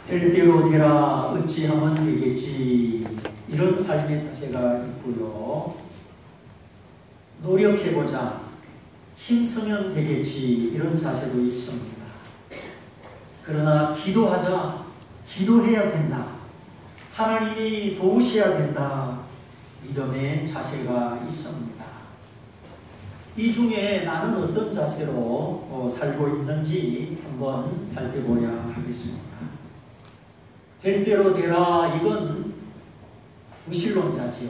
될 대로 되라 어찌하면 되겠지, 이런 삶의 자세가 있고요. 노력해보자, 힘쓰면 되겠지, 이런 자세도 있습니다. 그러나 기도하자, 기도해야 된다, 하나님이 도우셔야 된다, 믿음의 자세가 있습니다. 이 중에 나는 어떤 자세로 살고 있는지 한번 살펴보야 하겠습니다. 될 대로 되라, 이건 무신론자지요.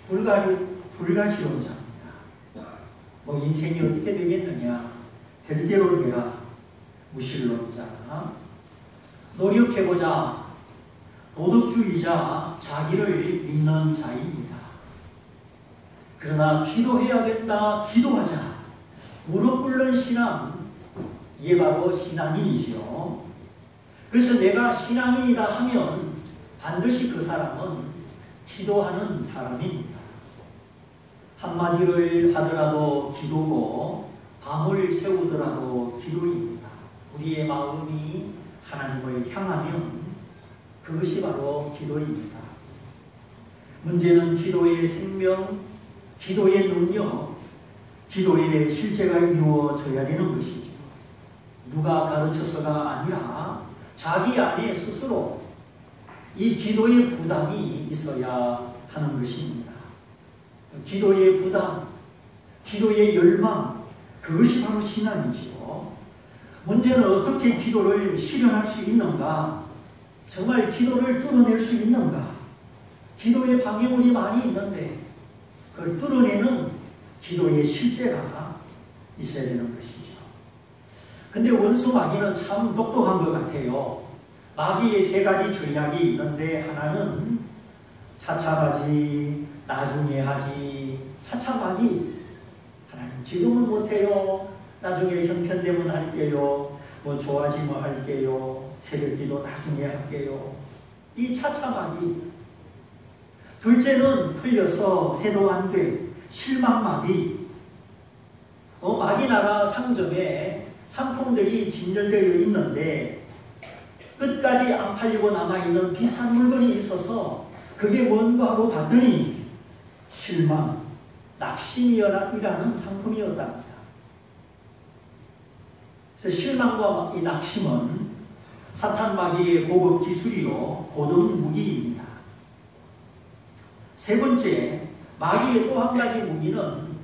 불가지론자입니다. 뭐 인생이 어떻게 되겠느냐, 될 대로 되라, 무신론자. 노력해보자, 도덕주의자, 자기를 믿는 자입니다. 그러나 기도해야겠다, 기도하자, 무릎 꿇는 신앙, 이게 바로 신앙인이지요. 그래서 내가 신앙인이다 하면 반드시 그 사람은 기도하는 사람입니다. 한마디를 하더라도 기도고, 밤을 새우더라도 기도입니다. 우리의 마음이 하나님을 향하면 그것이 바로 기도입니다. 문제는 기도의 생명, 기도의 능력, 기도의 실제가 이루어져야 되는 것이죠. 누가 가르쳐서가 아니라 자기 안에 스스로 이 기도의 부담이 있어야 하는 것입니다. 기도의 부담, 기도의 열망, 그것이 바로 신앙이지요. 문제는 어떻게 기도를 실현할 수 있는가? 정말 기도를 뚫어낼 수 있는가? 기도의 방해물이 많이 있는데 그걸 뚫어내는 기도의 실제가 있어야 되는 것이죠. 근데 원수 마귀는 참 똑똑한 것 같아요. 마귀의 세 가지 전략이 있는데, 하나는 차차하지, 나중에 하지. 차차 마귀, 하나님 지금은 못해요, 나중에 형편되면 할게요, 뭐 좋아지면 할게요, 새벽기도 나중에 할게요. 이 차차 마귀. 둘째는 틀려서 해도 안 돼, 실망 마귀. 마귀 나라 상점에 상품들이 진열되어 있는데 끝까지 안 팔리고 남아있는 비싼 물건이 있어서 그게 뭔가 하고 봤더니 실망, 낙심이라는 상품이었답니다. 그래서 실망과 이 낙심은 사탄 마귀의 고급 기술이요, 고등 무기입니다. 세 번째, 마귀의 또 한 가지 무기는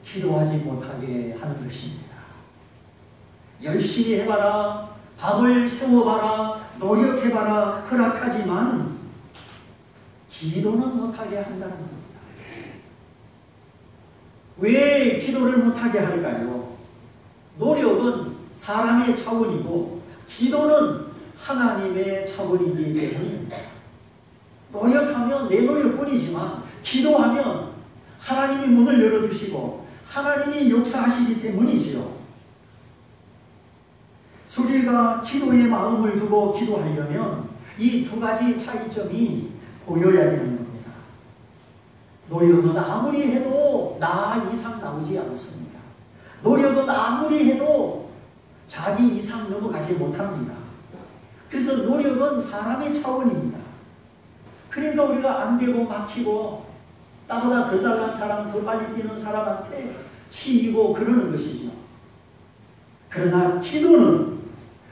기도하지 못하게 하는 것입니다. 열심히 해봐라, 밤을 새워봐라, 노력해봐라 허락하지만 기도는 못하게 한다는 겁니다. 왜 기도를 못하게 할까요? 노력은 사람의 차원이고 기도는 하나님의 차원이기 때문입니다. 노력하면 내 노력뿐이지만 기도하면 하나님이 문을 열어주시고 하나님이 역사하시기 때문이지요. 우리가 기도에 마음을 두고 기도하려면 이 두 가지 차이점이 보여야 되는 겁니다. 노력은 아무리 해도 나 이상 나오지 않습니다. 노력은 아무리 해도 자기 이상 넘어가지 못합니다. 그래서 노력은 사람의 차원입니다. 그러니까 우리가 안 되고 막히고 나보다 더 잘난 사람, 더 빨리 뛰는 사람한테 치이고 그러는 것이죠. 그러나 기도는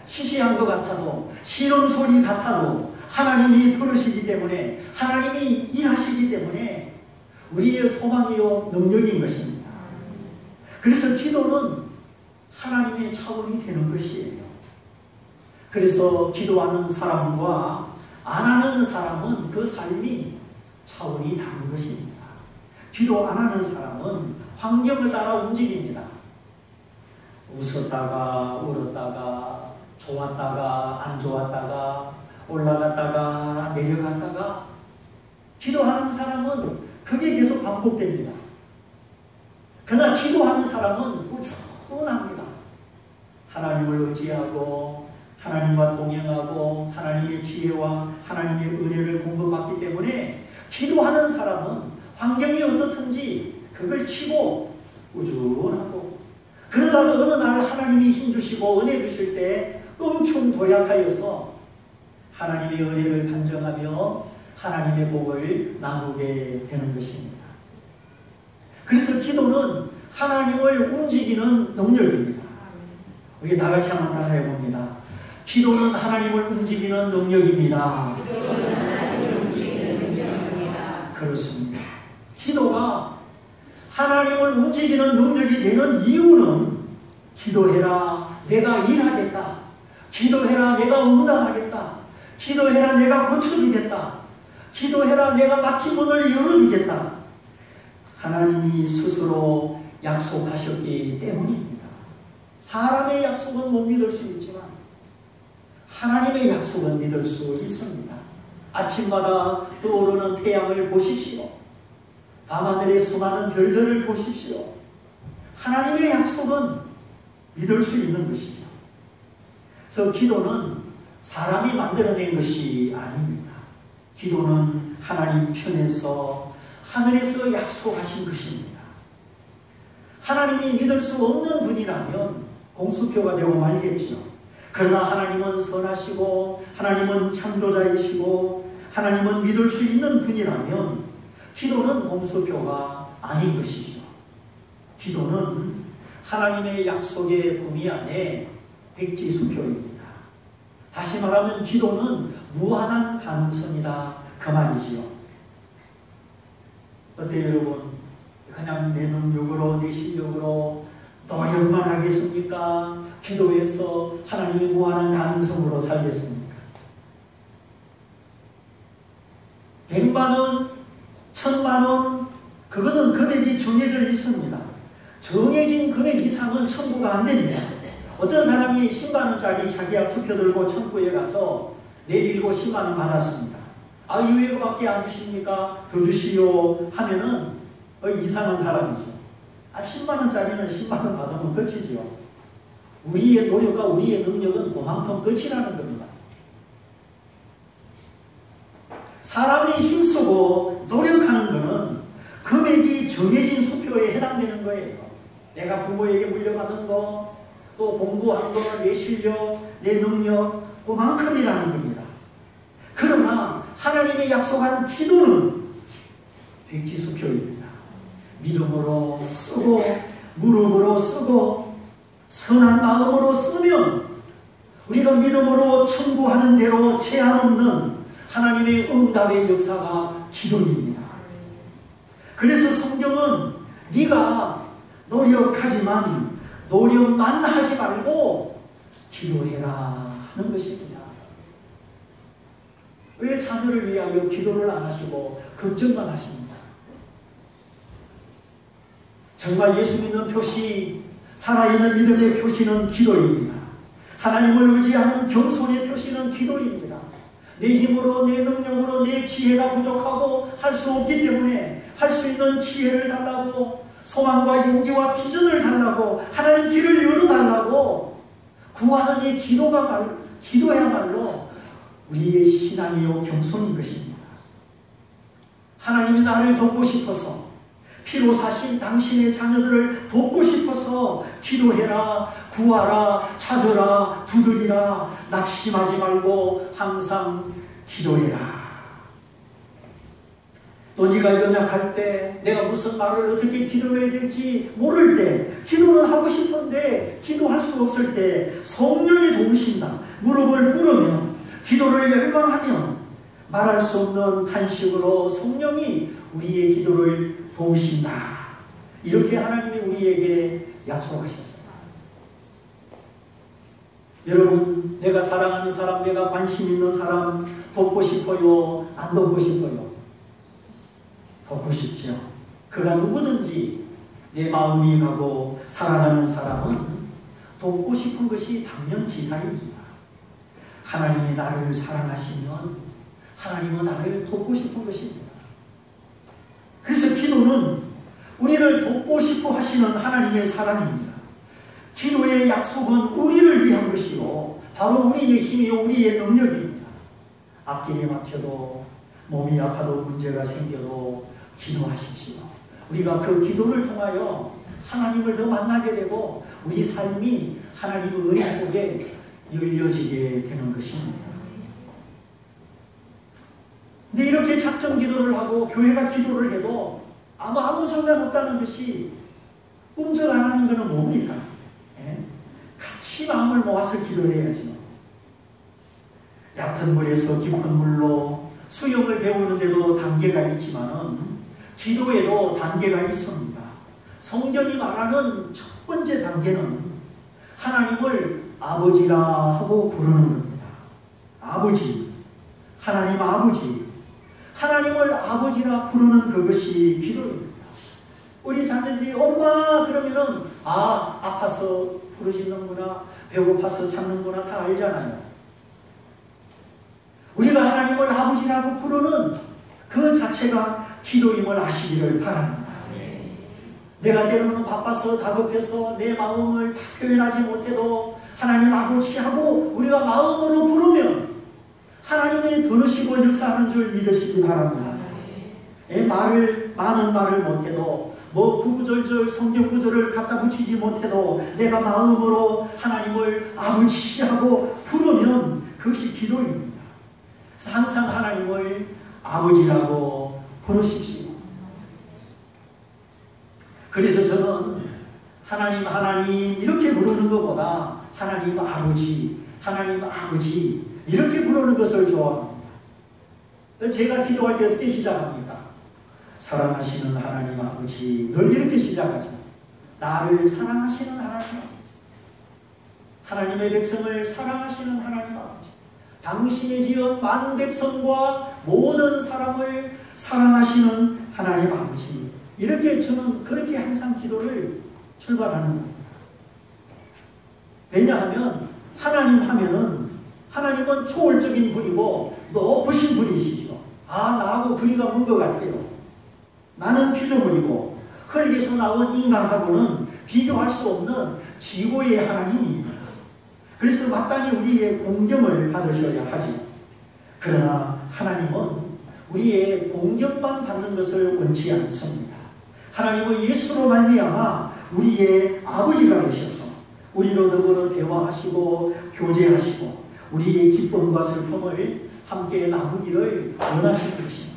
시시한 것 같아도, 시름 소리 같아도 하나님이 들으시기 때문에, 하나님이 일하시기 때문에 우리의 소망이요 능력인 것입니다. 그래서 기도는 하나님의 차원이 되는 것이에요. 그래서 기도하는 사람과 안 하는 사람은 그 삶이 차원이 다른 것입니다. 기도 안 하는 사람은 환경을 따라 움직입니다. 웃었다가 울었다가 좋았다가 안 좋았다가 올라갔다가 내려갔다가. 기도하는 사람은 그게 계속 반복됩니다. 그러나 기도하는 사람은 꾸준합니다. 하나님을 의지하고 하나님과 동행하고 하나님의 지혜와 하나님의 은혜를 공급받기 때문에 기도하는 사람은 환경이 어떻든지 그걸 치고 꾸준하고, 그러다가 어느 날 하나님이 힘주시고 은혜 주실 때 껑충 도약하여서 하나님의 은혜를 간증하며 하나님의 복을 나누게 되는 것입니다. 그래서 기도는 하나님을 움직이는 능력입니다. 우리 다 같이 한번 따라해 봅니다. 기도는 하나님을 움직이는 능력입니다. 그렇습니다. 기도가 하나님을 움직이는 능력이 되는 이유는 기도해라 내가 일하겠다. 기도해라 내가 응답하겠다. 기도해라 내가 고쳐주겠다. 기도해라 내가 막힌 문을 열어주겠다. 하나님이 스스로 약속하셨기 때문입니다. 사람의 약속은 못 믿을 수 있지만 하나님의 약속은 믿을 수 있습니다. 아침마다 떠오르는 태양을 보십시오. 밤하늘의 수많은 별들을 보십시오. 하나님의 약속은 믿을 수 있는 것이죠. 그래서 기도는 사람이 만들어낸 것이 아닙니다. 기도는 하나님 편에서 하늘에서 약속하신 것입니다. 하나님이 믿을 수 없는 분이라면 공수표가 되고 말겠지요. 그러나 하나님은 선하시고 하나님은 창조자이시고 하나님은 믿을 수 있는 분이라면 기도는 공수표가 아닌 것이죠. 기도는 하나님의 약속의 범위 안에 백지수표입니다. 다시 말하면 기도는 무한한 가능성이다 그 말이지요. 어때요 여러분? 그냥 내 능력으로 내 실력으로 노력만 하겠습니까? 기도해서 하나님의 무한한 가능성으로 살겠습니까? 100만원, 1000만원 그거는 금액이 정해져 있습니다. 정해진 금액 이상은 청구가 안 됩니다. 어떤 사람이 10만원짜리 자기 수표 들고 청구에 가서 내밀고 10만원 받았습니다. 아, 이외에밖에 안 주십니까? 더 주시오 하면은 이상한 사람이죠. 아, 10만원짜리는 10만원 받으면 끝이죠. 우리의 노력과 우리의 능력은 그만큼 끝이라는 겁니다. 사람이 힘쓰고 노력하는 것은 금액이 정해진 수표에 해당되는 거예요. 내가 부모에게 물려받은 거, 또 공부한 거, 내 실력, 내 능력, 그만큼이라는 겁니다. 그러나 하나님의 약속한 기도는 백지수표입니다. 믿음으로 쓰고 무릎으로 쓰고 선한 마음으로 쓰면 우리가 믿음으로 청구하는 대로 제한 없는 하나님의 응답의 역사가 기도입니다. 그래서 성경은 네가 노력하지만 노력만 하지 말고 기도해라 하는 것입니다. 왜 자녀를 위하여 기도를 안 하시고 걱정만 하십니까? 정말 예수 믿는 표시, 살아있는 믿음의 표시는 기도입니다. 하나님을 의지하는 겸손의 표시는 기도입니다. 내 힘으로, 내 능력으로, 내 지혜가 부족하고 할 수 없기 때문에 할 수 있는 지혜를 달라고, 소망과 용기와 비전을 달라고, 하나님 길을 열어달라고 구하는 이 기도야말로 우리의 신앙이요 겸손인 것입니다. 하나님이 나를 돕고 싶어서, 피로 사신 당신의 자녀들을 돕고 싶어서 기도해라, 구하라, 찾으라, 두드리라, 낙심하지 말고 항상 기도해라. 또 네가 연약할 때, 내가 무슨 말을 어떻게 기도해야 될지 모를 때, 기도는 하고 싶은데 기도할 수 없을 때 성령이 도우신다. 무릎을 꿇으면, 기도를 열망하면 말할 수 없는 탄식으로 성령이 우리의 기도를 도우신다. 이렇게 하나님이 우리에게 약속하셨습니다. 여러분, 내가 사랑하는 사람, 내가 관심 있는 사람 돕고 싶어요? 안 돕고 싶어요? 돕고 싶죠. 그가 누구든지 내 마음이 가고 사랑하는 사람은 돕고 싶은 것이 당연지사입니다. 하나님이 나를 사랑하시면 하나님은 나를 돕고 싶은 것입니다. 그래서 기도는 우리를 돕고 싶어 하시는 하나님의 사랑입니다. 기도의 약속은 우리를 위한 것이고 바로 우리의 힘이요 우리의 능력입니다. 앞길이 막혀도 몸이 아파도 문제가 생겨도 기도하십시오. 우리가 그 기도를 통하여 하나님을 더 만나게 되고 우리 삶이 하나님의 은혜 속에 열려지게 되는 것입니다. 근데 이렇게 작정 기도를 하고 교회가 기도를 해도 아무 상관없다는 듯이 꿈쩍 안 하는 것은 뭡니까? 예? 같이 마음을 모아서 기도해야죠. 얕은 물에서 깊은 물로 수영을 배우는데도 단계가 있지만은 기도에도 단계가 있습니다. 성경이 말하는 첫 번째 단계는 하나님을 아버지라 하고 부르는 겁니다. 아버지, 하나님 아버지, 하나님을 아버지라 부르는 그것이 기도입니다. 우리 자녀들이 엄마 그러면은 아파서 부르짖는구나, 배고파서 찾는구나 다 알잖아요. 우리가 하나님을 아버지라고 부르는 그 자체가 기도임을 아시기를 바랍니다. 내가 때로는 바빠서 다급해서 내 마음을 다 표현하지 못해도 하나님 아버지하고 우리가 마음으로 부르면 하나님이 들으시고 역사하는 줄 믿으시기 바랍니다. 많은 말을 못해도 구구절절 성경 구절을 갖다 붙이지 못해도 내가 마음으로 하나님을 아버지하고 부르면 그것이 기도입니다. 항상 하나님을 아버지라고 부르십시오. 그래서 저는 하나님 이렇게 부르는 것보다 하나님 아버지 이렇게 부르는 것을 좋아합니다. 제가 기도할 때 어떻게 시작합니까? 사랑하시는 하나님 아버지, 늘 이렇게 시작하죠. 나를 사랑하시는 하나님 아버지, 하나님의 백성을 사랑하시는 하나님 아버지, 당신이 지은 많은 백성과 모든 사람을 사랑하시는 하나님 아버지, 이렇게 저는 그렇게 항상 기도를 출발하는 겁니다. 왜냐하면 하나님 하면은 하나님은 초월적인 분이고 높으신 분이시죠. 나하고 거리가 먼 것 같아요. 나는 피조물이고 흙에서 나온 인간하고는 비교할 수 없는 지고의 하나님입니다. 그래서 마땅히 우리의 공경을 받으셔야 하지. 그러나 하나님은 우리의 공경만 받는 것을 원치 않습니다. 하나님은 예수로 말미암아 우리의 아버지가 되셔서 우리로 더불어 대화하시고 교제하시고 우리의 기쁨과 슬픔을 함께 나누기를 원하시는 것입니다.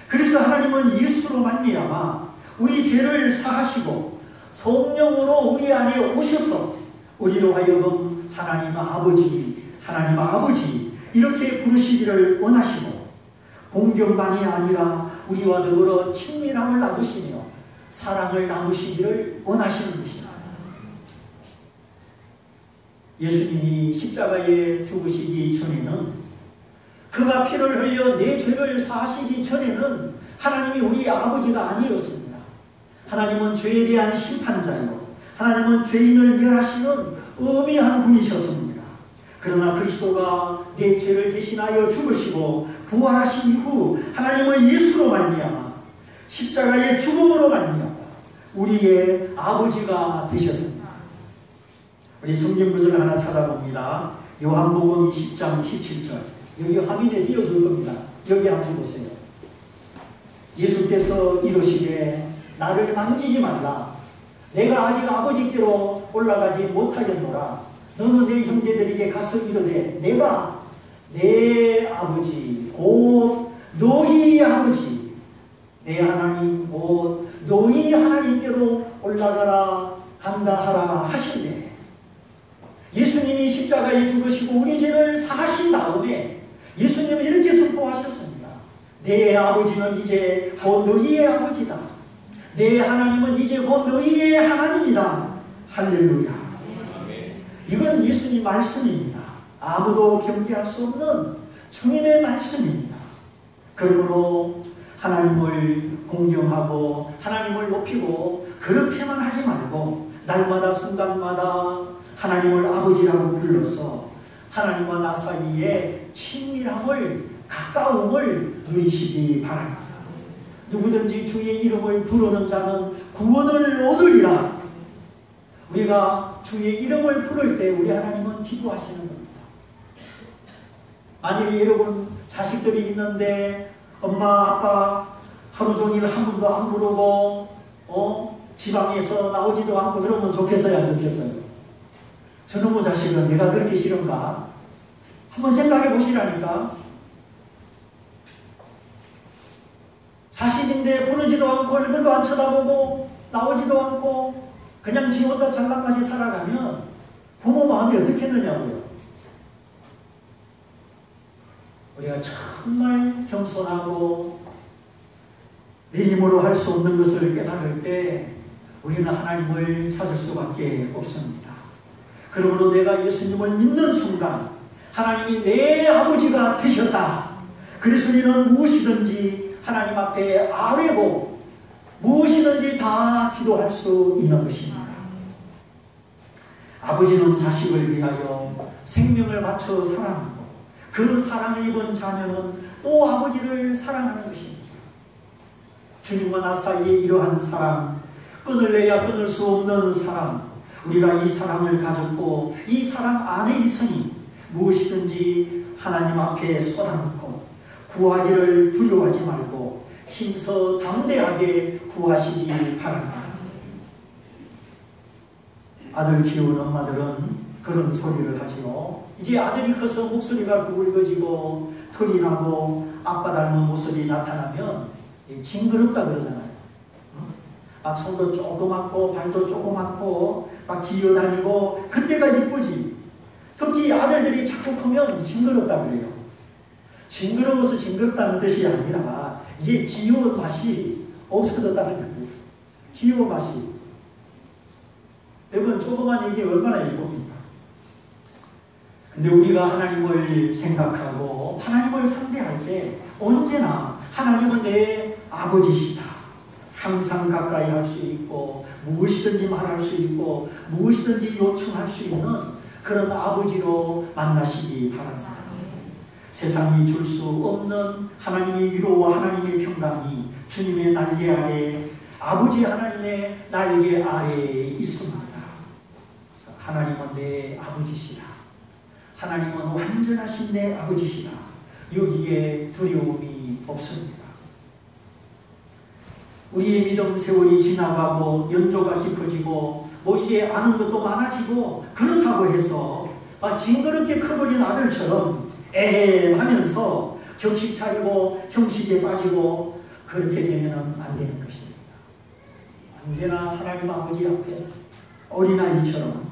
그래서 하나님은 예수로 말미암아 우리 죄를 사하시고 성령으로 우리 안에 오셔서 우리로 하여금 하나님 아버지 이렇게 부르시기를 원하시고 공경만이 아니라 우리와 더불어 친밀함을 나누시며 사랑을 나누시기를 원하시는 것입니다. 예수님이 십자가에 죽으시기 전에는 그가 피를 흘려 내 죄를 사하시기 전에는 하나님이 우리 아버지가 아니었습니다. 하나님은 죄에 대한 심판자요, 하나님은 죄인을 멸하시는 엄미한 분이셨습니다. 그러나 그리스도가 내 죄를 대신하여 죽으시고 부활하신 이후 하나님은 예수로 말미암아 십자가의 죽음으로 말미암아 우리의 아버지가 되셨습니다. 우리 성경 구절 하나 찾아봅니다. 요한복음 20장 17절. 여기 화면에 띄워줄 겁니다. 여기 한번 보세요. 예수께서 이르시되 나를 만지지 말라. 내가 아직 아버지께로 올라가지 못하겠노라. 너는 내 형제들에게 가서 이르되 내가 내 아버지 곧 너희 아버지 내 하나님 곧 너희 하나님께로 올라가라 간다 하라 하신대. 예수님이 십자가에 죽으시고 우리 죄를 사하신 다음에 예수님은 이렇게 선포하셨습니다. 내 아버지는 이제 곧 너희의 아버지다. 내 하나님은 이제 곧 너희의 하나님이다. 할렐루야. 이건 예수님 말씀입니다. 아무도 변개할 수 없는 주님의 말씀입니다. 그러므로 하나님을 공경하고 하나님을 높이고 그렇게만 하지 말고 날마다 순간마다 하나님을 아버지라고 불러서 하나님과 나 사이에 친밀함을 가까움을 누리시기 바랍니다. 누구든지 주의 이름을 부르는 자는 구원을 얻으리라. 우리가 주의 이름을 부를 때 우리 하나님은 기도하시는 겁니다. 만약에 여러분 자식들이 있는데 엄마 아빠 하루 종일 한 번도 안 부르고 지방에서 나오지도 않고 그러면 좋겠어요 안 좋겠어요? 저놈의 자식은 내가 그렇게 싫은가? 한번 생각해 보시라니까. 자식인데 부르지도 않고 얼굴도 안 쳐다보고 나오지도 않고 그냥 지 혼자 잘난맛이 살아가면 부모 마음이 어떻게 되냐고요. 우리가 정말 겸손하고 내 힘으로 할 수 없는 것을 깨달을 때 우리는 하나님을 찾을 수밖에 없습니다. 그러므로 내가 예수님을 믿는 순간 하나님이 내 아버지가 되셨다. 그래서 우리는 무엇이든지 하나님 앞에 아뢰고 무엇이든지 다 기도할 수 있는 것입니다. 아버지는 자식을 위하여 생명을 바쳐 사랑하고 그 사랑을 입은 자녀는 또 아버지를 사랑하는 것입니다. 주님과 나 사이에 이러한 사랑, 끊을래야 끊을 수 없는 사랑, 우리가 이 사랑을 가졌고 이 사랑 안에 있으니 무엇이든지 하나님 앞에 쏟아놓고 구하기를 두려워하지 말고 힘써 담대하게 구하시기 바랍니다. 아들 키우는 엄마들은 그런 소리를 하지요. 이제 아들이 커서 목소리가 굵어지고 털이 나고 아빠 닮은 모습이 나타나면 징그럽다 그러잖아요. 막 손도 조그맣고 발도 조그맣고 막 기어다니고 그때가 예쁘지. 특히 아들들이 자꾸 크면 징그럽다 그래요. 징그러워서 징그럽다는 뜻이 아니라 이제 귀여운 맛이 없어졌다는 거예요. 귀여운 맛이. 여러분 조그만 얘기 얼마나 예쁩니까? 근데 우리가 하나님을 생각하고 하나님을 상대할 때 언제나 하나님은 내 아버지시다. 항상 가까이 할 수 있고 무엇이든지 말할 수 있고 무엇이든지 요청할 수 있는 그런 아버지로 만나시기 바랍니다. 세상이 줄 수 없는 하나님의 위로와 하나님의 평강이 주님의 날개 아래 아버지 하나님의 날개 아래에 있습니다. 하나님은 내 아버지시다. 하나님은 완전하신 내 아버지시다. 여기에 두려움이 없습니다. 우리의 믿음 세월이 지나가고 연조가 깊어지고 뭐 이제 아는 것도 많아지고 그렇다고 해서 막 징그럽게 커버린 아들처럼 에헴 하면서 격식 차리고 형식에 빠지고 그렇게 되면 안 되는 것입니다. 언제나 하나님 아버지 앞에 어린아이처럼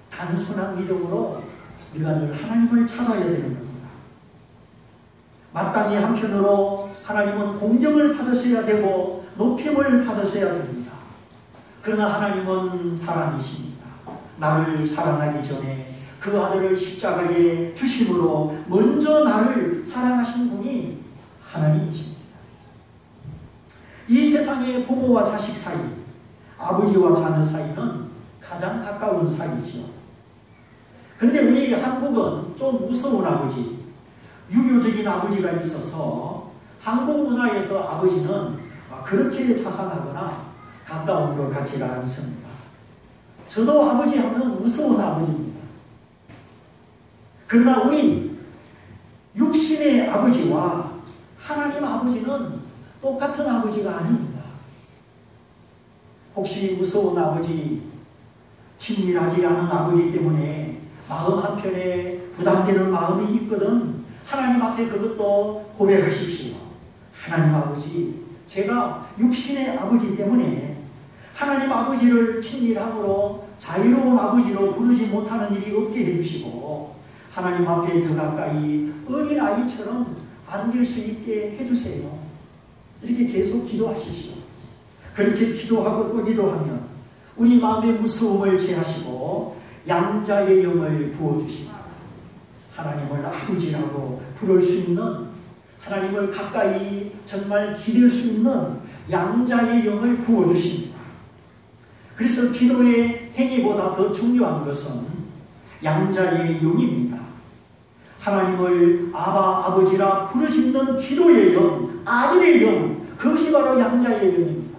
단순한 믿음으로 우리가 늘 하나님을 찾아야 되는 겁니다. 마땅히 한편으로 하나님은 공경을 받으셔야 되고 높임을 받으셔야 됩니다. 그러나 하나님은 사랑이십니다. 나를 사랑하기 전에 그 아들을 십자가에 주심으로 먼저 나를 사랑하신 분이 하나님이십니다. 이 세상의 부모와 자식 사이, 아버지와 자녀 사이는 가장 가까운 사이죠. 근데 우리 한국은 좀 무서운 아버지, 유교적인 아버지가 있어서 한국 문화에서 아버지는 그렇게 자상하거나 가까운 것 같지가 않습니다. 저도 아버지 하면 무서운 아버지입니다. 그러나 우리 육신의 아버지와 하나님 아버지는 똑같은 아버지가 아닙니다. 혹시 무서운 아버지, 친밀하지 않은 아버지 때문에 마음 한편에 부담되는 마음이 있거든 하나님 앞에 그것도 고백하십시오. 하나님 아버지, 제가 육신의 아버지 때문에 하나님 아버지를 친밀함으로 자유로운 아버지로 부르지 못하는 일이 없게 해주시고 하나님 앞에 더 가까이 어린아이처럼 안길 수 있게 해주세요. 이렇게 계속 기도하십시오. 그렇게 기도하고 또 기도하면 우리 마음의 무서움을 제하시고 양자의 영을 부어주십니다. 하나님을 아버지라고 부를 수 있는, 하나님을 가까이 정말 기댈 수 있는 양자의 영을 부어주십니다. 그래서 기도의 행위보다 더 중요한 것은 양자의 영입니다. 하나님을 아바, 아버지라 부르짖는 기도의 영, 아들의 영, 그것이 바로 양자의 영입니다.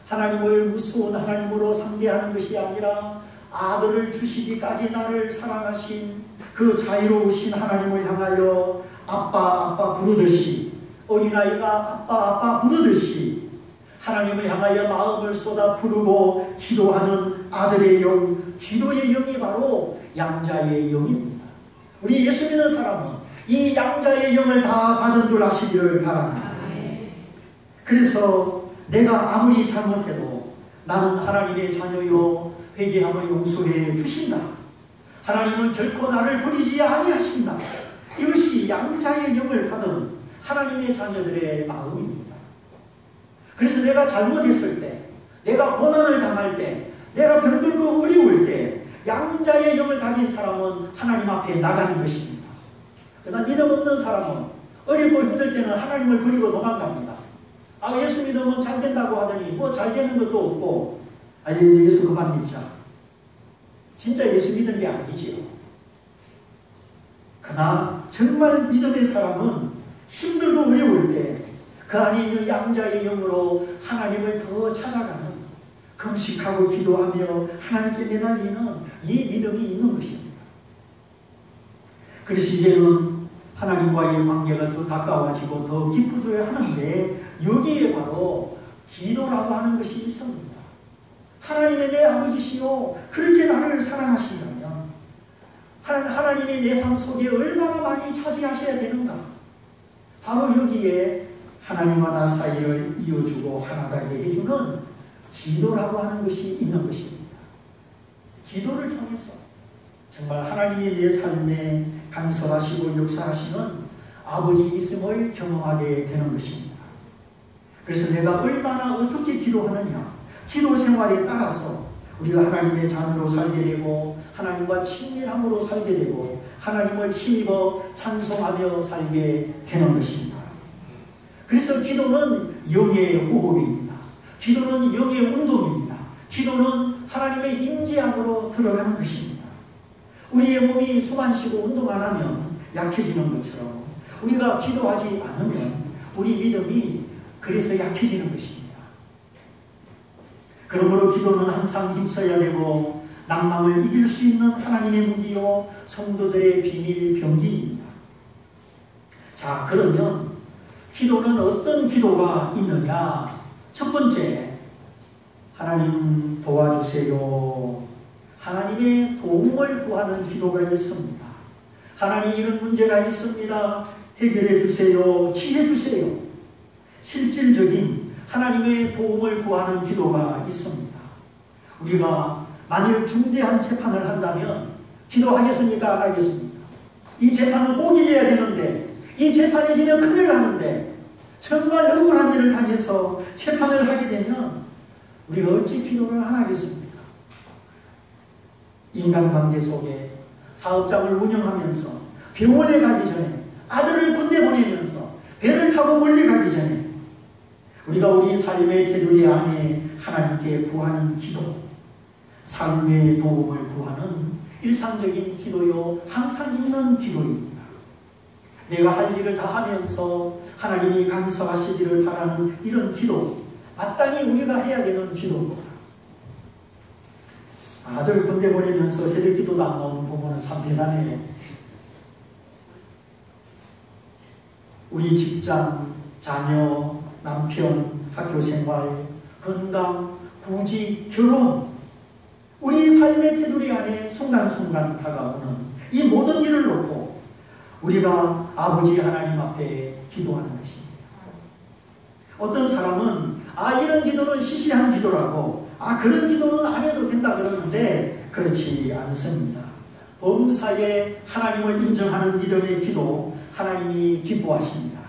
하나님을 무서운 하나님으로 상대하는 것이 아니라 아들을 주시기까지 나를 사랑하신 그 자유로우신 하나님을 향하여 아빠, 아빠 부르듯이, 어린아이가 아빠, 아빠 부르듯이 하나님을 향하여 마음을 쏟아 부르고 기도하는 아들의 영, 기도의 영이 바로 양자의 영입니다. 우리 예수 믿는 사람은 이 양자의 영을 다 받은 줄 아시기를 바랍니다. 그래서 내가 아무리 잘못해도 나는 하나님의 자녀요 회개하며 용서해 주신다. 하나님은 결코 나를 버리지 아니하신다. 이것이 양자의 영을 받은 하나님의 자녀들의 마음입니다. 그래서 내가 잘못했을 때, 내가 고난을 당할 때, 내가 병들고 어려울 때 양자의 영을 가진 사람은 하나님 앞에 나가는 것입니다. 그러나 믿음 없는 사람은 어렵고 힘들 때는 하나님을 버리고 도망갑니다. 아, 예수 믿으면 잘 된다고 하더니 뭐 잘 되는 것도 없고, 아, 이제 예수 그만 믿자. 진짜 예수 믿은 게 아니지요. 그러나 정말 믿음의 사람은 힘들고 어려울 때 그 안에 있는 양자의 영으로 하나님을 더 찾아가는, 금식하고 기도하며 하나님께 매달리는 이 믿음이 있는 것입니다. 그래서 이제는 하나님과의 관계가 더 가까워지고 더 깊어져야 하는데, 여기에 바로 기도라고 하는 것이 있습니다. 하나님의 내 아버지시요, 그렇게 나를 사랑하신다면 하나님이 내 삶 속에 얼마나 많이 차지하셔야 되는가. 바로 여기에 하나님과 나 사이를 이어주고 하나되게 해주는 기도라고 하는 것이 있는 것입니다. 기도를 통해서 정말 하나님이 내 삶에 간섭하시고 역사하시는 아버지 있음을 경험하게 되는 것입니다. 그래서 내가 얼마나 어떻게 기도하느냐, 기도 생활에 따라서 우리가 하나님의 자녀로 살게 되고 하나님과 친밀함으로 살게 되고 하나님을 힘입어 찬송하며 살게 되는 것입니다. 그래서 기도는 영의 호흡입니다. 기도는 영의 운동입니다. 기도는 하나님의 임재 안으로 들어가는 것입니다. 우리의 몸이 숨 안 쉬고 운동 안 하면 약해지는 것처럼 우리가 기도하지 않으면 우리 믿음이 그래서 약해지는 것입니다. 그러므로 기도는 항상 힘써야 되고 낭망을 이길 수 있는 하나님의 무기요 성도들의 비밀 병기입니다. 자, 그러면 기도는 어떤 기도가 있느냐? 첫 번째, 하나님 도와주세요. 하나님의 도움을 구하는 기도가 있습니다. 하나님, 이런 문제가 있습니다. 해결해 주세요. 치해 주세요. 실질적인 하나님의 도움을 구하는 기도가 있습니다. 우리가 만일 중대한 재판을 한다면 기도하겠습니까? 안 하겠습니까? 이 재판은 꼭 이겨야 되는데, 이 재판이 지면 큰일 나는데, 정말 억울한 일을 당해서 재판을 하게 되면 우리가 어찌 기도를 안 하겠습니까? 인간관계 속에 사업장을 운영하면서 병원에 가기 전에, 아들을 군대 보내면서 배를 타고 멀리 가기 전에 우리가 우리 삶의 테두리 안에 하나님께 구하는 기도, 삶의 도움을 구하는 일상적인 기도요, 항상 있는 기도입니다. 내가 할 일을 다 하면서 하나님이 간섭하시기를 바라는 이런 기도, 마땅히 우리가 해야 되는 기도입니다. 아들 군대 보내면서 새벽 기도도 안 나오는 부모는 참 대단해요. 우리 직장, 자녀, 남편, 학교생활, 건강, 구직, 결혼, 우리 삶의 테두리 안에 순간순간 다가오는 이 모든 일을 놓고 우리가 아버지 하나님 앞에 기도하는 것입니다. 어떤 사람은 이런 기도는 시시한 기도라고, 그런 기도는 안 해도 된다 그러는데 그렇지 않습니다. 범사에 하나님을 인정하는 믿음의 기도, 하나님이 기뻐하십니다.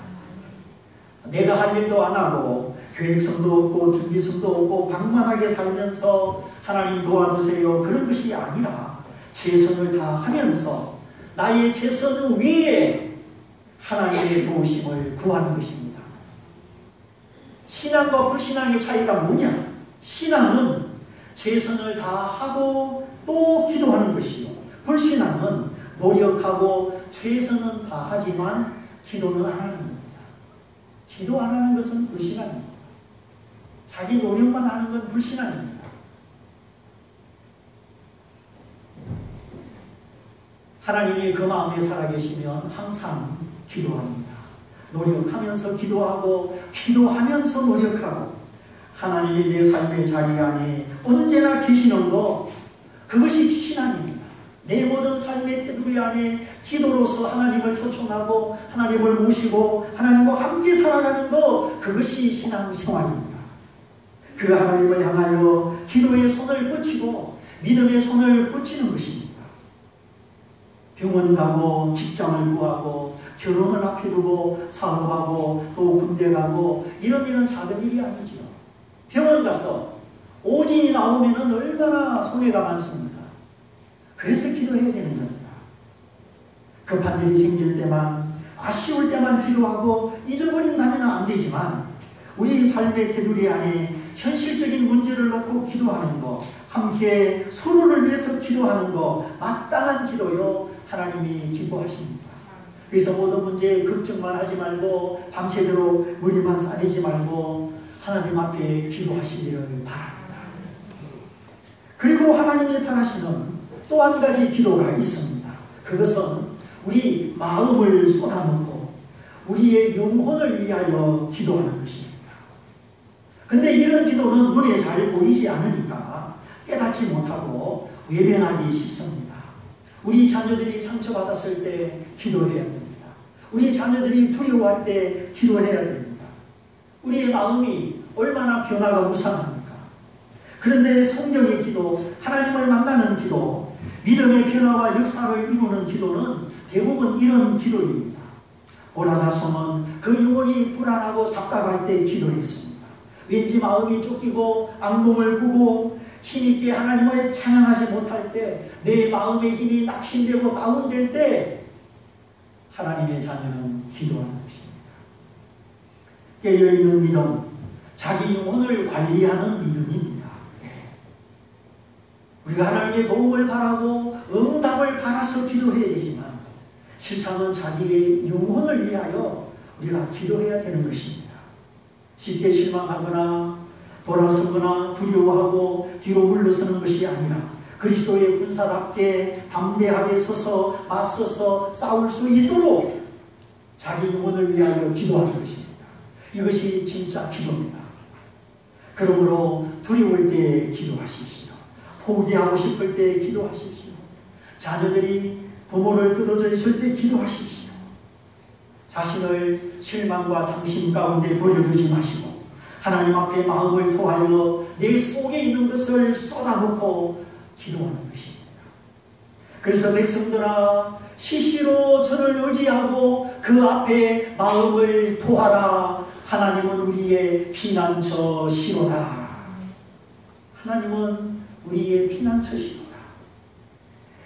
내가 할 일도 안 하고 계획성도 없고 준비성도 없고 방만하게 살면서 하나님 도와주세요, 그런 것이 아니라 최선을 다하면서 나의 최선 위에 하나님의 도우심을 구하는 것입니다. 신앙과 불신앙의 차이가 뭐냐? 신앙은 최선을 다하고 또 기도하는 것이요, 불신앙은 노력하고 최선은 다하지만 기도는 안 하는 겁니다. 기도 안 하는 것은 불신앙입니다. 자기 노력만 하는 건 불신앙입니다. 하나님이 그 마음에 살아계시면 항상 기도합니다. 노력하면서 기도하고 기도하면서 노력하고 하나님이 내 삶의 자리 안에 언제나 계시는 것, 그것이 신앙입니다. 내 모든 삶의 테두리 안에 기도로서 하나님을 초청하고 하나님을 모시고 하나님과 함께 살아가는 것, 그것이 신앙생활입니다. 그 하나님을 향하여 기도의 손을 뻗치고 믿음의 손을 뻗치는 것입니다. 병원 가고 직장을 구하고 결혼을 앞에 두고 사업하고 또 군대 가고 이런 작은 일이 아니죠. 병원 가서 오진이 나오면 얼마나 손해가 많습니까? 그래서 기도해야 되는 겁니다. 급한 일이 생길 때만, 아쉬울 때만 기도하고 잊어버린다면 안 되지만 우리 삶의 테두리 안에 현실적인 문제를 놓고 기도하는 것, 함께 서로를 위해서 기도하는 것, 마땅한 기도요 하나님이 기뻐하십니다. 그래서 모든 문제에 걱정만 하지 말고 밤새도록 머리만 싸매지 말고 하나님 앞에 기도하시기를 바랍니다. 그리고 하나님이 바라시는 또 한 가지 기도가 있습니다. 그것은 우리 마음을 쏟아놓고 우리의 영혼을 위하여 기도하는 것입니다. 근데 이런 기도는 눈에 잘 보이지 않으니까 깨닫지 못하고 외면하기 쉽습니다. 우리 자녀들이 상처받았을 때 기도해야 됩니다. 우리 자녀들이 두려워할 때 기도해야 됩니다. 우리의 마음이 얼마나 변화가 무상합니까? 그런데 성경의 기도, 하나님을 만나는 기도, 믿음의 변화와 역사를 이루는 기도는 대부분 이런 기도입니다. 고라자손은 그 영혼이 불안하고 답답할 때 기도했습니다. 왠지 마음이 쫓기고 악몽을 꾸고 힘있게 하나님을 찬양하지 못할 때, 내 마음의 힘이 낙심되고 다운될 때 하나님의 자녀는 기도하는 것입니다. 깨어있는 믿음, 자기 영혼을 관리하는 믿음입니다. 우리가 하나님의 도움을 바라고 응답을 바라서 기도해야 되지만 실상은 자기의 영혼을 위하여 우리가 기도해야 되는 것입니다. 쉽게 실망하거나 돌아서거나 두려워하고 뒤로 물러서는 것이 아니라 그리스도의 군사답게 담대하게 서서 맞서서 싸울 수 있도록 자기 영혼을 위하여 기도하는 것입니다. 이것이 진짜 기도입니다. 그러므로 두려울 때 기도하십시오. 포기하고 싶을 때 기도하십시오. 자녀들이 부모를 떨어져 있을 때 기도하십시오. 자신을 실망과 상심 가운데 버려두지 마시고 하나님 앞에 마음을 토하여 내 속에 있는 것을 쏟아놓고 기도하는 것입니다. 그래서 백성들아 시시로 저를 의지하고 그 앞에 마음을 토하라. 하나님은 우리의 피난처시로다. 하나님은 우리의 피난처시로다.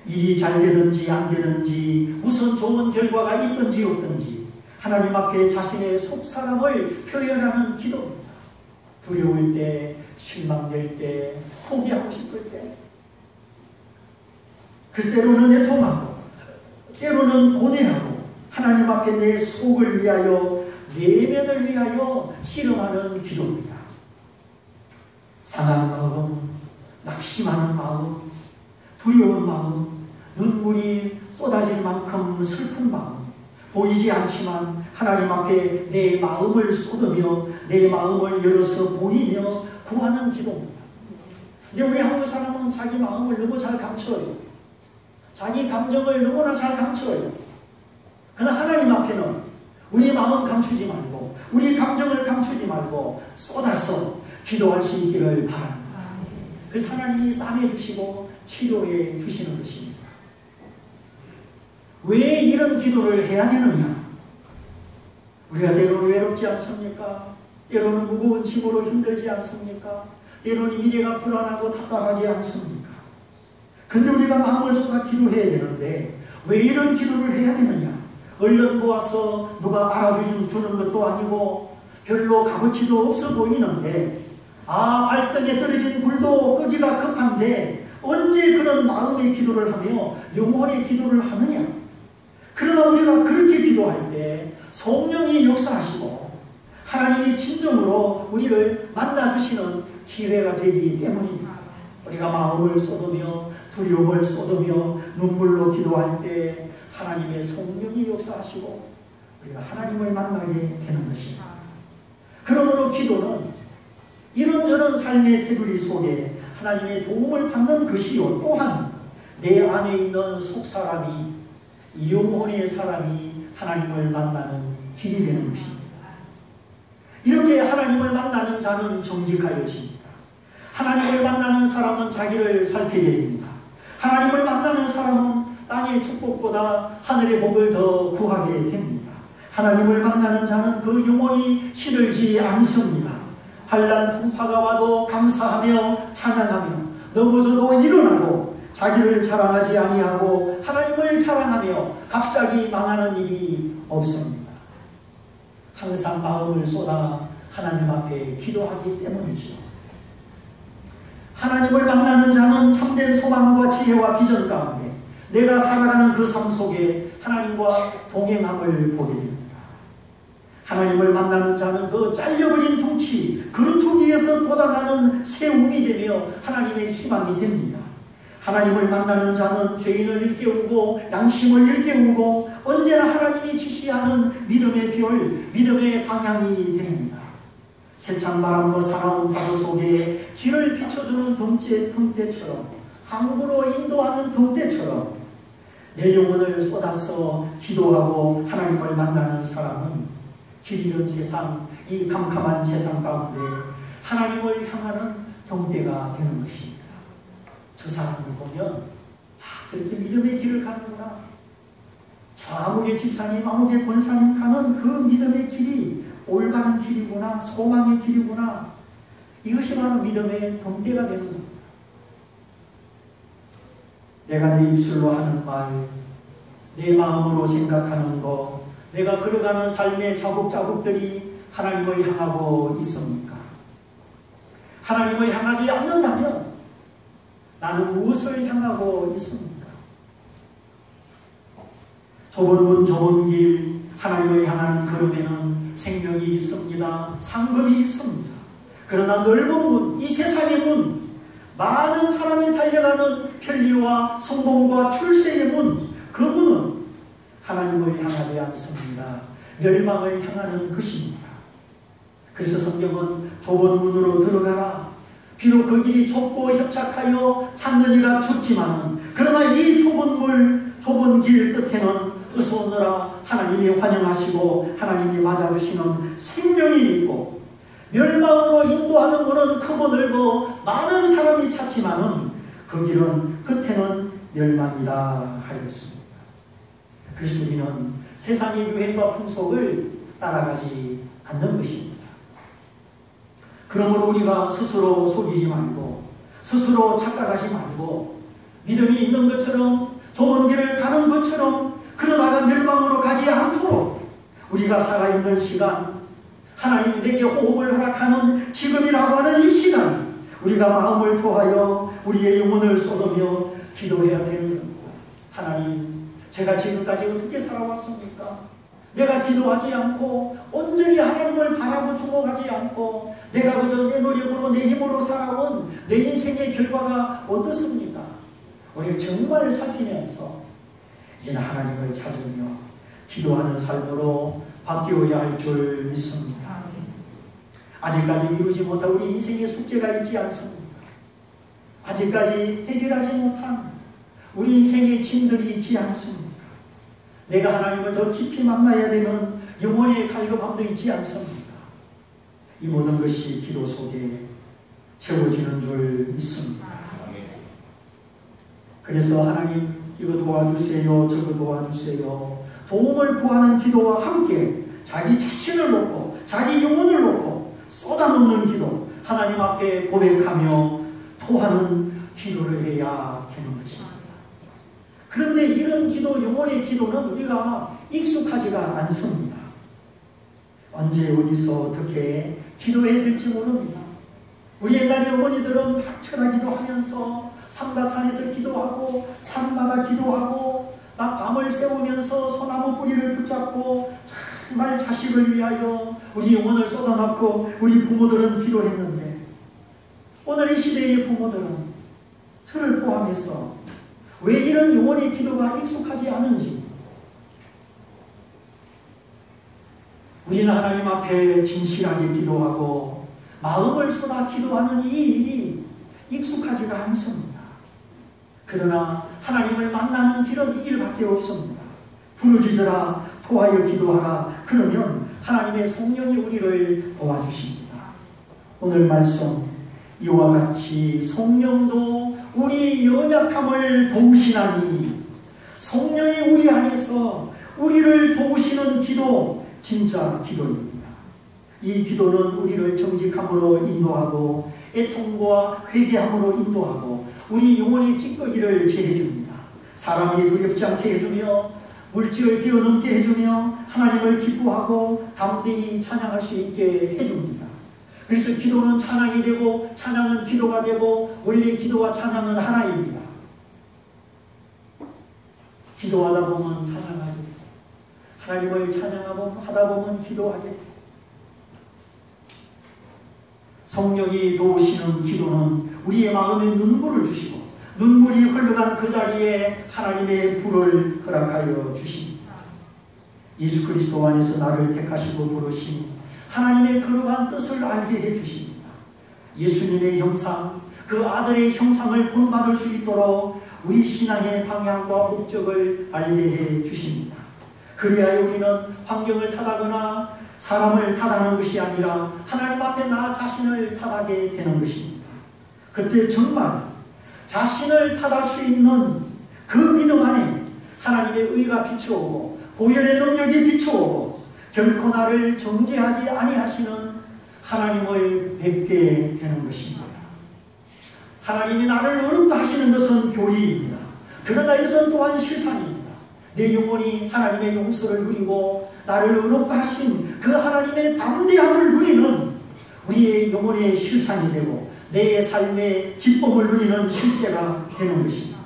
일이 잘 되든지 안 되든지 무슨 좋은 결과가 있든지 없든지 하나님 앞에 자신의 속사람을 표현하는 기도입니다. 두려울 때, 실망될 때, 포기하고 싶을 때, 그때로는 애통하고 때로는 고뇌하고 하나님 앞에 내 속을 위하여, 내면을 위하여 씨름하는 기도입니다. 상한 마음, 낙심하는 마음, 두려운 마음, 눈물이 쏟아질 만큼 슬픈 마음, 보이지 않지만 하나님 앞에 내 마음을 쏟으며 내 마음을 열어서 보이며 구하는 기도입니다. 근데 우리 한국 사람은 자기 마음을 너무 잘 감춰요. 자기 감정을 너무나 잘 감춰요. 그러나 하나님 앞에는 우리 마음 감추지 말고 우리 감정을 감추지 말고 쏟아서 기도할 수 있기를 바랍니다. 그래서 하나님이 싸매 주시고 치료해 주시는 것입니다. 왜 이런 기도를 해야 되느냐? 우리가 때로는 외롭지 않습니까? 때로는 무거운 짐으로 힘들지 않습니까? 때로는 미래가 불안하고 답답하지 않습니까? 근데 우리가 마음을 쏟아 기도해야 되는데 왜 이런 기도를 해야 되느냐? 얼른 모아서 누가 알아주는 것도 아니고 별로 값어치도 없어 보이는데 발등에 떨어진 불도 끄기가 급한데 언제 그런 마음의 기도를 하며 영혼의 기도를 하느냐? 그러나 우리가 그렇게 기도할 때 성령이 역사하시고 하나님이 진정으로 우리를 만나주시는 기회가 되기 때문입니다. 우리가 마음을 쏟으며 두려움을 쏟으며 눈물로 기도할 때 하나님의 성령이 역사하시고 우리가 하나님을 만나게 되는 것입니다. 그러므로 기도는 이런저런 삶의 테두리 속에 하나님의 도움을 받는 것이요, 또한 내 안에 있는 속사람이, 영혼의 사람이 하나님을 만나는 길이 되는 것입니다. 이렇게 하나님을 만나는 자는 정직하여집니다. 하나님을 만나는 사람은 자기를 살피게 됩니다. 하나님을 만나는 사람은 땅의 축복보다 하늘의 복을 더 구하게 됩니다. 하나님을 만나는 자는 그 영혼이 시들지 않습니다. 환난 풍파가 와도 감사하며 찬양하며 넘어져도 일어나고 자기를 자랑하지 아니하고 하나님을 자랑하며 갑자기 망하는 일이 없습니다. 항상 마음을 쏟아 하나님 앞에 기도하기 때문이죠. 하나님을 만나는 자는 참된 소망과 지혜와 비전 가운데 내가 살아가는 그 삶 속에 하나님과 동행함을 보게 됩니다. 하나님을 만나는 자는 그 잘려버린 둥치, 그루터기에서 돋아나는 새움이 되며 하나님의 희망이 됩니다. 하나님을 만나는 자는 죄인을 일깨우고 양심을 일깨우고 언제나 하나님이 지시하는 믿음의 별, 믿음의 방향이 됩니다. 세찬 바람과 사나운 파도 속에 길을 비춰주는 등대처럼, 항구로 인도하는 등대처럼 내 영혼을 쏟아서 기도하고 하나님을 만나는 사람은 길 잃은 세상, 이 캄캄한 세상 가운데 하나님을 향하는 등대가 되는 것입니다. 저 사람을 보면 저렇게 믿음의 길을 가는구나. 저 아무개 집사님, 아무개 권사님 가는 그 믿음의 길이 올바른 길이구나, 소망의 길이구나. 이것이 바로 믿음의 등대가 되는 겁니다. 내가 내 입술로 하는 말, 내 마음으로 생각하는 것, 내가 걸어가는 삶의 자국자국들이 하나님을 향하고 있습니까? 하나님을 향하지 않는다면 나는 무엇을 향하고 있습니까? 좁은 문, 좁은 길, 하나님을 향하는 걸음에는 생명이 있습니다. 상급이 있습니다. 그러나 넓은 문, 이 세상의 문, 많은 사람이 달려가는 편리와 성공과 출세의 문, 그 문은 하나님을 향하지 않습니다. 멸망을 향하는 것입니다. 그래서 성경은 좁은 문으로 들어가라. 비록 그 길이 좁고 협착하여 찾는 이가 죽지만은 그러나 이 좁은 길 끝에는 어서 오너라 하나님이 환영하시고 하나님이 맞아주시는 생명이 있고 멸망으로 인도하는 문은 크고 넓어 많은 사람이 찾지만은 그 길은 끝에는 멸망이다 하였습니다. 그래서 우리는 세상의 유행과 풍속을 따라가지 않는 것입니다. 그러므로 우리가 스스로 속이지 말고 스스로 착각하지 말고 믿음이 있는 것처럼 좁은 길을 가는 것처럼 그러다가 멸망으로 가지 않도록 우리가 살아있는 시간, 하나님이 내게 호흡을 허락하는 지금이라고 하는 이 시간, 우리가 마음을 토하여 우리의 영혼을 쏟으며 기도해야 되는 겁니다. 하나님, 제가 지금까지 어떻게 살아왔습니까? 내가 기도하지 않고 온전히 하나님을 바라고 주목하지 않고 내가 그저 내 노력으로 내 힘으로 살아온 내 인생의 결과가 어떻습니까? 우리가 정말 살피면서 이제는 하나님을 찾으며 기도하는 삶으로 바뀌어야 할 줄 믿습니다. 아직까지 이루지 못한 우리 인생의 숙제가 있지 않습니까? 아직까지 해결하지 못한 우리 인생의 짐들이 있지 않습니까? 내가 하나님을 더 깊이 만나야 되는 영혼의 갈급함도 있지 않습니까? 이 모든 것이 기도 속에 채워지는 줄 믿습니다. 그래서 하나님 이거 도와주세요, 저거 도와주세요. 도움을 구하는 기도와 함께 자기 자신을 놓고 자기 영혼을 놓고 쏟아놓는 기도, 하나님 앞에 고백하며 토하는 기도를 해야 되는 것입니다. 그런데 이런 기도, 영혼의 기도는 우리가 익숙하지가 않습니다. 언제 어디서 어떻게 기도해야 될지 모릅니다. 우리 옛날의 어머니들은 막 철학기도 하면서 삼각산에서 기도하고 산마다 기도하고 막 밤을 새우면서 소나무 뿌리를 붙잡고 정말 자식을 위하여 우리 영혼을 쏟아놓고 우리 부모들은 기도했는데 오늘 이 시대의 부모들은 저를 포함해서 왜 이런 영혼의 기도가 익숙하지 않은지, 우리는 하나님 앞에 진실하게 기도하고 마음을 쏟아 기도하는 이 일이 익숙하지가 않습니다. 그러나 하나님을 만나는 길은 이 길밖에 없습니다. 부르짖으라, 토하여 기도하라. 그러면 하나님의 성령이 우리를 도와주십니다. 오늘 말씀 이와 같이 성령도 우리 연약함을 도우시나니, 성령이 우리 안에서 우리를 도우시는 기도, 진짜 기도입니다. 이 기도는 우리를 정직함으로 인도하고 애통과 회개함으로 인도하고 우리 영혼의 찌꺼기를 제해줍니다. 사람이 두렵지 않게 해주며 물질을 뛰어넘게 해주며 하나님을 기뻐하고 담대히 찬양할 수 있게 해줍니다. 그래서 기도는 찬양이 되고 찬양은 기도가 되고 원래 기도와 찬양은 하나입니다. 기도하다 보면 찬양하게 되고 하나님을 찬양하다 보면 기도하게 되고 성령이 도우시는 기도는 우리의 마음에 눈물을 주시고 눈물이 흘러간 그 자리에 하나님의 불을 허락하여 주십니다. 예수 그리스도 안에서 나를 택하시고 부르신 하나님의 거룩한 뜻을 알게 해주십니다. 예수님의 형상, 그 아들의 형상을 본받을 수 있도록 우리 신앙의 방향과 목적을 알게 해주십니다. 그래야 우리는 환경을 탓하거나 사람을 탓하는 것이 아니라 하나님 앞에 나 자신을 탓하게 되는 것입니다. 그때 정말 자신을 탓할 수 있는 그 믿음 안에 하나님의 의가 비추어오고 보혈의 능력이 비추어오고 결코 나를 정죄하지 아니하시는 하나님을 뵙게 되는 것입니다. 하나님이 나를 어렵다 하시는 것은 교리입니다. 그러나 이것은 또한 실상입니다. 내 영혼이 하나님의 용서를 누리고 나를 어렵다 하신 그 하나님의 담대함을 누리는 우리의 영혼의 실상이 되고 내 삶의 기쁨을 누리는 실제가 되는 것입니다.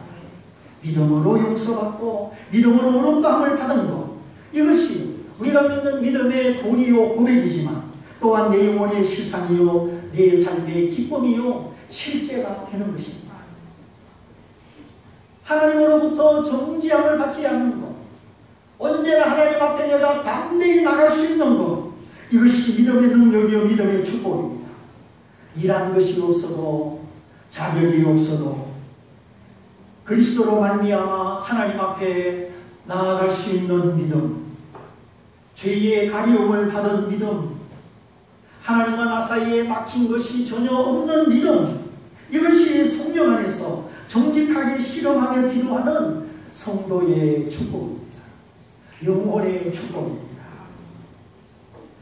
믿음으로 용서받고 믿음으로 어렵다함을 받은 것, 이것이 우리가 믿는 믿음의 도리요 고백이지만 또한 내 영혼의 실상이요 내 삶의 기쁨이요 실제가 되는 것입니다. 하나님으로부터 정죄함을 받지 않는 것, 언제나 하나님 앞에 내가 담대히 나갈 수 있는 것, 이것이 믿음의 능력이요 믿음의 축복입니다. 일한 것이 없어도 자격이 없어도 그리스도로 말미암아 하나님 앞에 나아갈 수 있는 믿음, 죄의 가리움을 받은 믿음, 하나님과 나 사이에 막힌 것이 전혀 없는 믿음, 이것이 성령 안에서 정직하게 실험하며 기도하는 성도의 축복입니다. 영혼의 축복입니다.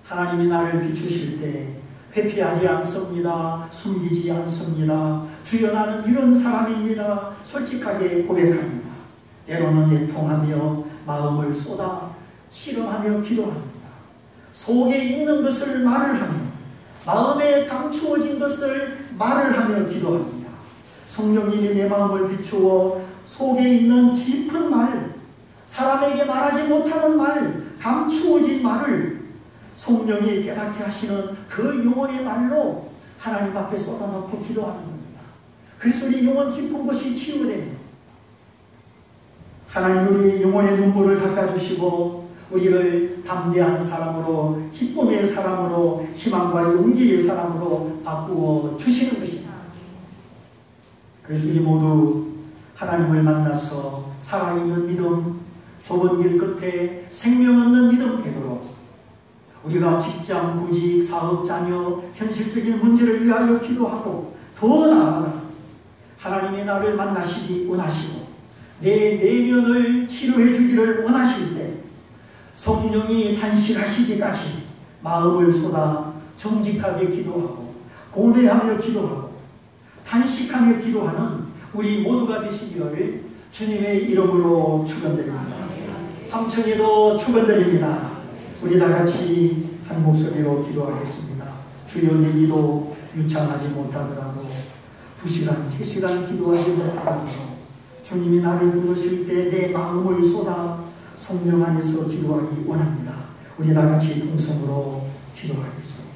하나님이 나를 비추실 때 회피하지 않습니다. 숨기지 않습니다. 주여 나는 이런 사람입니다. 솔직하게 고백합니다. 때로는 애통하며 마음을 쏟아 실험하며 기도합니다. 속에 있는 것을 말을 하며 마음에 감추어진 것을 말을 하며 기도합니다. 성령님이 내 마음을 비추어 속에 있는 깊은 말, 사람에게 말하지 못하는 말, 감추어진 말을 성령이 깨닫게 하시는 그 영혼의 말로 하나님 앞에 쏟아놓고 기도하는 겁니다. 그래서 우리 영혼 깊은 것이 치유됩니다. 하나님 우리 영혼의 눈물을 닦아주시고 우리를 담대한 사람으로, 기쁨의 사람으로, 희망과 용기의 사람으로 바꾸어 주시는 것입니다. 그래서 우리 모두 하나님을 만나서 살아있는 믿음, 좁은 길 끝에 생명 없는 믿음 되도록 우리가 직장, 구직, 사업, 자녀, 현실적인 문제를 위하여 기도하고 더 나아가 하나님이 나를 만나시기 원하시고 내 내면을 치료해 주기를 원하실 때 성령이 탄식하시기까지 마음을 쏟아 정직하게 기도하고 고뇌하며 기도하고 탄식하며 기도하는 우리 모두가 되시기를 주님의 이름으로 축원드립니다. 삼층에도 축원드립니다. 우리 다같이 한 목소리로 기도하겠습니다. 주여 내 기도 유창하지 못하더라도 2시간, 3시간 기도하지 못하더라도 주님이 나를 부르실 때 내 마음을 쏟아 성령 안에서 기도하기 원합니다. 우리 다같이 동성으로 기도하겠습니다.